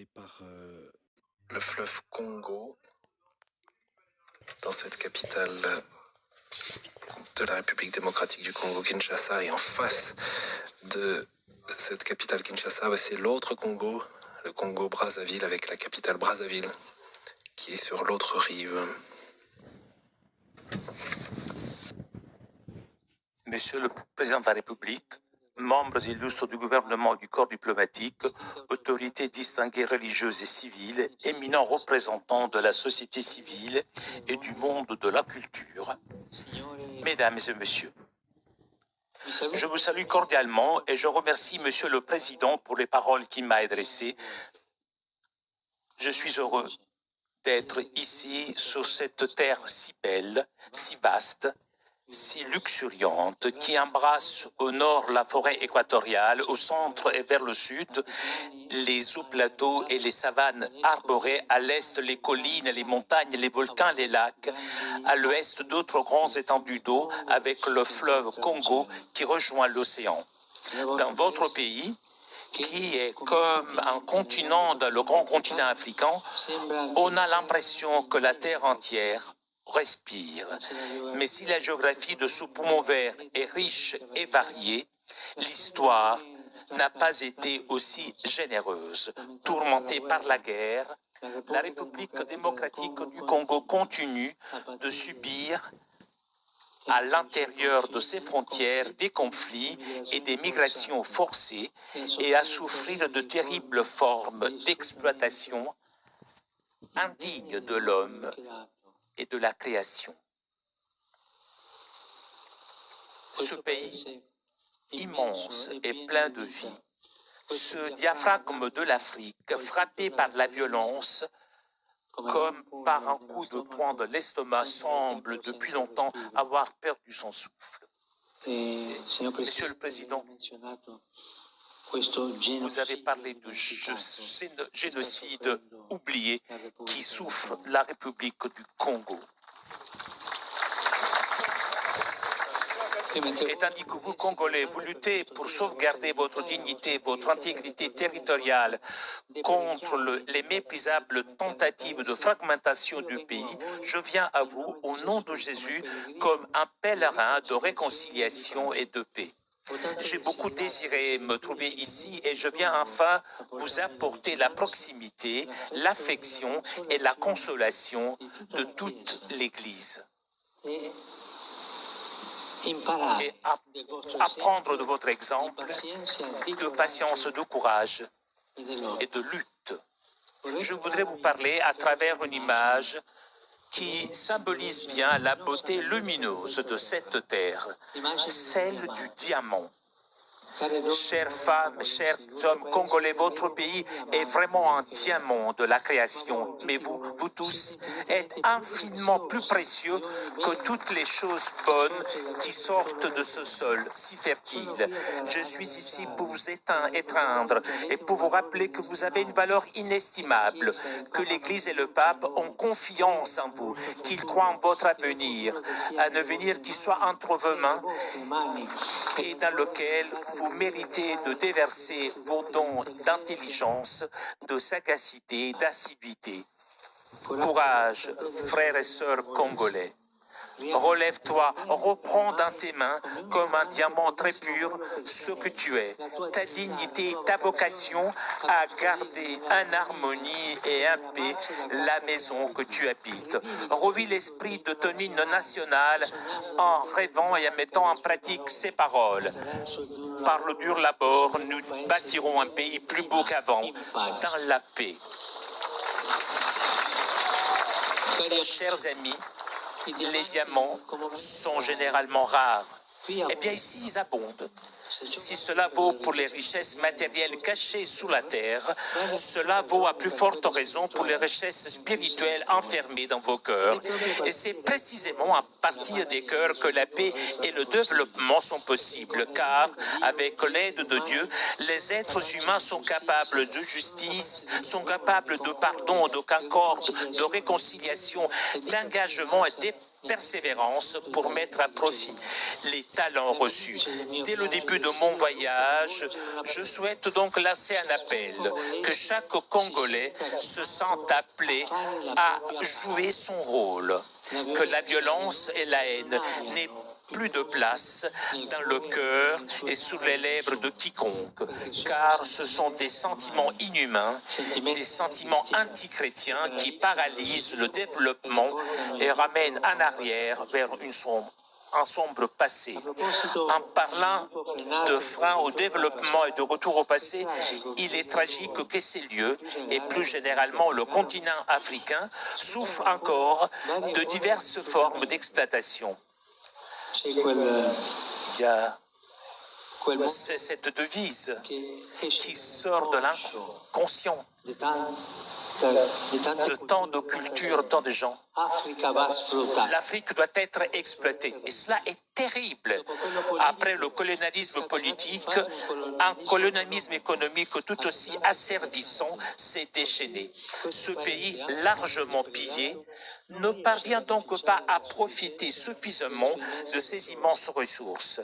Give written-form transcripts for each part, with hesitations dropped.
passé par le fleuve Congo, dans cette capitale de la République démocratique du Congo, Kinshasa, et en face de cette capitale Kinshasa, c'est l'autre Congo, le Congo Brazzaville, avec la capitale Brazzaville, qui est sur l'autre rive. Monsieur le Président de la République, membres illustres du gouvernement et du corps diplomatique, autorités distinguées religieuses et civiles, éminents représentants de la société civile et du monde de la culture, mesdames et messieurs, je vous salue cordialement et je remercie Monsieur le Président pour les paroles qu'il m'a adressées. Je suis heureux d'être ici sur cette terre si belle, si vaste, si luxuriante, qui embrasse au nord la forêt équatoriale, au centre et vers le sud les hauts plateaux et les savanes arborées, à l'est les collines, les montagnes, les volcans, les lacs, à l'ouest d'autres grands étendues d'eau avec le fleuve Congo qui rejoint l'océan. Dans votre pays, qui est comme un continent, le grand continent africain, on a l'impression que la terre entière respire. Mais si la géographie de ce poumon vert est riche et variée, l'histoire n'a pas été aussi généreuse. Tourmentée par la guerre, la République démocratique du Congo continue de subir à l'intérieur de ses frontières des conflits et des migrations forcées et à souffrir de terribles formes d'exploitation indignes de l'homme et de la création. Ce pays immense et plein de vie, ce diaphragme de l'Afrique frappé par la violence, comme par un coup de poing de l'estomac, semble depuis longtemps avoir perdu son souffle. Monsieur le Président, vous avez parlé de génocide oublié qui souffre la République du Congo. Et tandis que vous, Congolais, vous luttez pour sauvegarder votre dignité, votre intégrité territoriale contre les méprisables tentatives de fragmentation du pays, je viens à vous, au nom de Jésus, comme un pèlerin de réconciliation et de paix. J'ai beaucoup désiré me trouver ici et je viens enfin vous apporter la proximité, l'affection et la consolation de toute l'Église. Et apprendre de votre exemple de patience, de courage et de lutte. Je voudrais vous parler à travers une image qui symbolise bien la beauté lumineuse de cette terre, celle du diamant. Chères femmes, chers hommes congolais, votre pays est vraiment un diamant de la création. Mais vous tous, êtes infiniment plus précieux que toutes les choses bonnes qui sortent de ce sol si fertile. Je suis ici pour vous étreindre et pour vous rappeler que vous avez une valeur inestimable, que l'Église et le pape ont confiance en vous, qu'ils croient en votre avenir, un avenir qui soit entre vos mains et dans lequel vous méritez de déverser vos dons d'intelligence, de sagacité, d'assiduité. Courage, frères et sœurs congolais. Relève-toi, reprends dans tes mains, comme un diamant très pur, ce que tu es, ta dignité, ta vocation à garder en harmonie et en paix la maison que tu habites. Revis l'esprit de ton hymne national en rêvant et en mettant en pratique ces paroles. Par le dur labeur, nous bâtirons un pays plus beau qu'avant, dans la paix. Chers amis, les diamants sont généralement rares. Eh bien, ici, ils abondent. Si cela vaut pour les richesses matérielles cachées sous la terre, cela vaut à plus forte raison pour les richesses spirituelles enfermées dans vos cœurs. Et c'est précisément à partir des cœurs que la paix et le développement sont possibles, car avec l'aide de Dieu, les êtres humains sont capables de justice, sont capables de pardon, de concorde, de réconciliation, d'engagement et de persévérance pour mettre à profit les talents reçus. Dès le début de mon voyage, je souhaite donc lancer un appel, que chaque Congolais se sente appelé à jouer son rôle, que la violence et la haine n'aient plus de place dans le cœur et sous les lèvres de quiconque, car ce sont des sentiments inhumains, des sentiments antichrétiens qui paralysent le développement et ramènent en arrière vers un sombre passé. En parlant de frein au développement et de retour au passé, il est tragique que ces lieux, et plus généralement le continent africain, souffrent encore de diverses formes d'exploitation. Il y a cette devise qui sort de l'inconscient, de tant de cultures, tant de gens. L'Afrique doit être exploitée. Et cela est terrible. Après le colonialisme politique, un colonialisme économique tout aussi asservissant s'est déchaîné. Ce pays, largement pillé, ne parvient donc pas à profiter suffisamment de ces immenses ressources.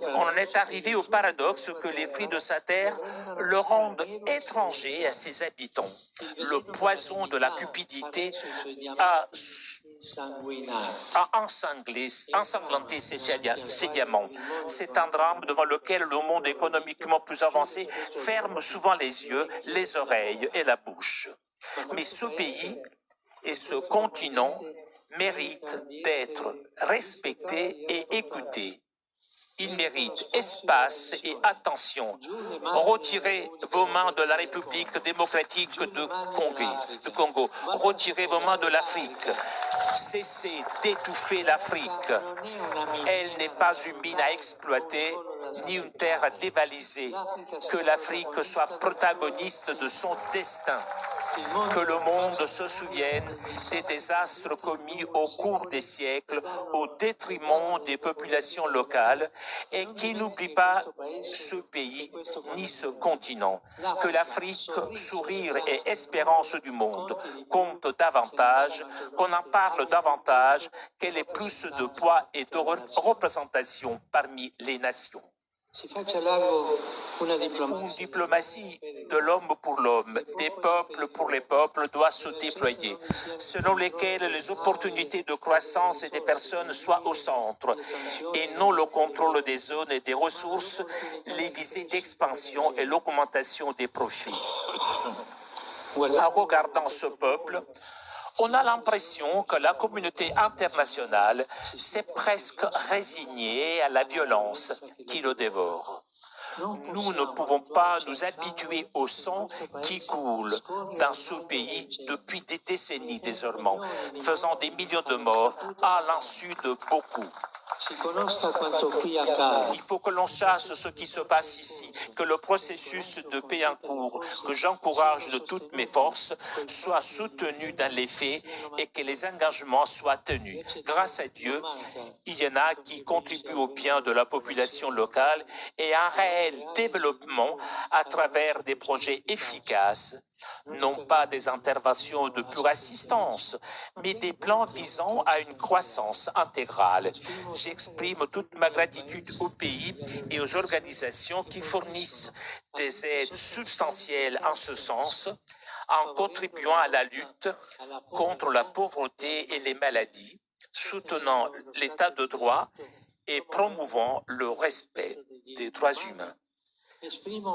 On en est arrivé au paradoxe que les fruits de sa terre le rendent étranger à ses habitants. Le poison de la cupidité a ensanglanté ses diamants. C'est un drame devant lequel le monde économiquement plus avancé ferme souvent les yeux, les oreilles et la bouche. Mais ce pays et ce continent méritent d'être respectés et écoutés. Il mérite espace et attention. Retirez vos mains de la République démocratique de Congo. Retirez vos mains de l'Afrique. Cessez d'étouffer l'Afrique. Elle n'est pas une mine à exploiter, ni une terre à dévaliser. Que l'Afrique soit protagoniste de son destin. Que le monde se souvienne des désastres commis au cours des siècles au détriment des populations locales et qu'il n'oublie pas ce pays ni ce continent. Que l'Afrique, sourire et espérance du monde, compte davantage, qu'on en parle davantage, qu'elle ait plus de poids et de représentation parmi les nations. Une diplomatie de l'homme pour l'homme, des peuples pour les peuples doit se déployer, selon lesquelles les opportunités de croissance et des personnes soient au centre, et non le contrôle des zones et des ressources, les visées d'expansion et l'augmentation des profits. En regardant ce peuple, on a l'impression que la communauté internationale s'est presque résignée à la violence qui le dévore. Nous ne pouvons pas nous habituer au sang qui coule dans ce pays depuis des décennies désormais, faisant des millions de morts à l'insu de beaucoup. Il faut que l'on sache ce qui se passe ici, que le processus de paix en cours, que j'encourage de toutes mes forces, soit soutenu dans les faits et que les engagements soient tenus. Grâce à Dieu, il y en a qui contribuent au bien de la population locale et à un réel développement à travers des projets efficaces. Non pas des interventions de pure assistance, mais des plans visant à une croissance intégrale. J'exprime toute ma gratitude au pays et aux organisations qui fournissent des aides substantielles en ce sens, en contribuant à la lutte contre la pauvreté et les maladies, soutenant l'état de droit et promouvant le respect des droits humains.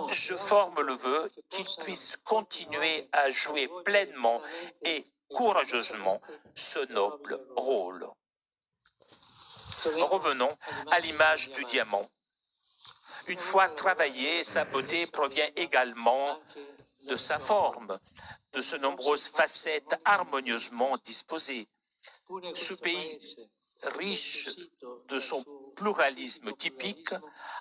Je forme le vœu qu'il puisse continuer à jouer pleinement et courageusement ce noble rôle. Revenons à l'image du diamant. Une fois travaillée, sa beauté provient également de sa forme, de ses nombreuses facettes harmonieusement disposées. Ce pays, riche de son pluralisme typique,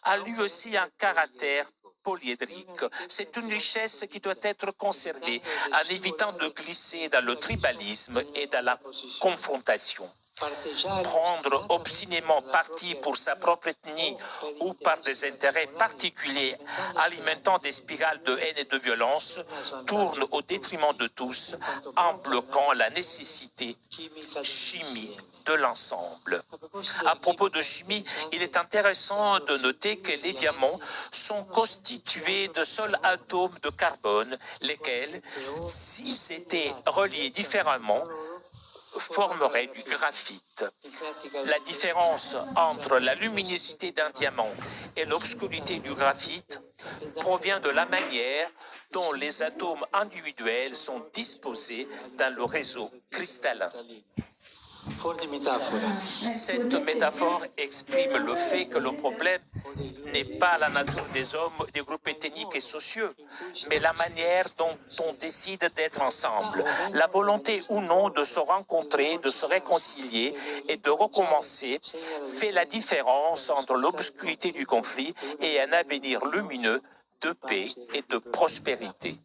a lui aussi un caractère polyédrique. C'est une richesse qui doit être conservée en évitant de glisser dans le tribalisme et dans la confrontation. Prendre obstinément parti pour sa propre ethnie ou par des intérêts particuliers alimentant des spirales de haine et de violence tourne au détriment de tous en bloquant la nécessité chimique de l'ensemble. À propos de chimie, il est intéressant de noter que les diamants sont constitués de seuls atomes de carbone, lesquels, s'ils étaient reliés différemment, formeraient du graphite. La différence entre la luminosité d'un diamant et l'obscurité du graphite provient de la manière dont les atomes individuels sont disposés dans le réseau cristallin. Cette métaphore exprime le fait que le problème n'est pas la nature des hommes, des groupes ethniques et sociaux, mais la manière dont on décide d'être ensemble, la volonté ou non de se rencontrer, de se réconcilier et de recommencer fait la différence entre l'obscurité du conflit et un avenir lumineux de paix et de prospérité.